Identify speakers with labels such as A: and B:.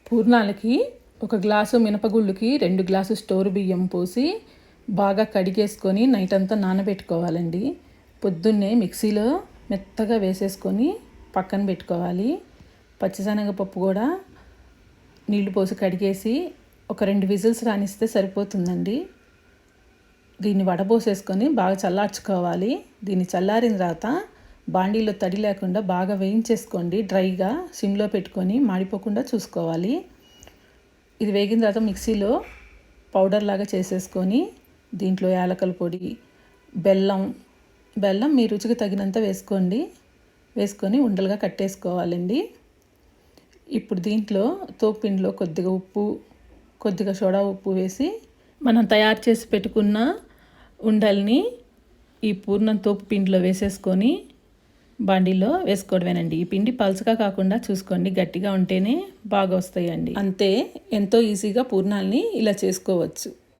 A: పూర్ణాలకి 1 glass మినపగుళ్ళుకి 2 glass store బియ్యం పోసి బాగా కడిగేసుకొని నైట్ అంతా నానబెట్టుకోవాలండి. పొద్దున్నే మిక్సీలో మెత్తగా వేసేసుకొని పక్కన పెట్టుకోవాలి. పచ్చిశనగపప్పు కూడా నీళ్లు పోసి కడిగేసి ఒక 2 విజిల్స్ రానిస్తే సరిపోతుందండి. దీన్ని వడబోసేసుకొని బాగా చల్లార్చుకోవాలి. దీన్ని చల్లారిన తర్వాత బాండీలో తడి లేకుండా బాగా వేయించేసుకోండి. డ్రైగా సిమ్లో పెట్టుకొని మాడిపోకుండా చూసుకోవాలి. ఇది వేగిన తర్వాత మిక్సీలో పౌడర్ లాగా చేసేసుకొని దీంట్లో యాలకల పొడి, బెల్లం మీ రుచికి తగినంత వేసుకొని ఉండలుగా కట్టేసుకోవాలండి. ఇప్పుడు దీంట్లో తోపుపిండిలో కొద్దిగా ఉప్పు, కొద్దిగా సోడా ఉప్పు వేసి మనం తయారు చేసి పెట్టుకున్న ఉండల్ని ఈ పూర్ణం తోపు పిండిలో వేసేసుకొని బాండీలో వేసుకోవడమేనండి. ఈ పిండి పలుచగా కాకుండా చూసుకోండి, గట్టిగా ఉంటేనే బాగా వస్తాయండి. అంతే, ఎంతో ఈజీగా పూర్ణాలని ఇలా చేసుకోవచ్చు.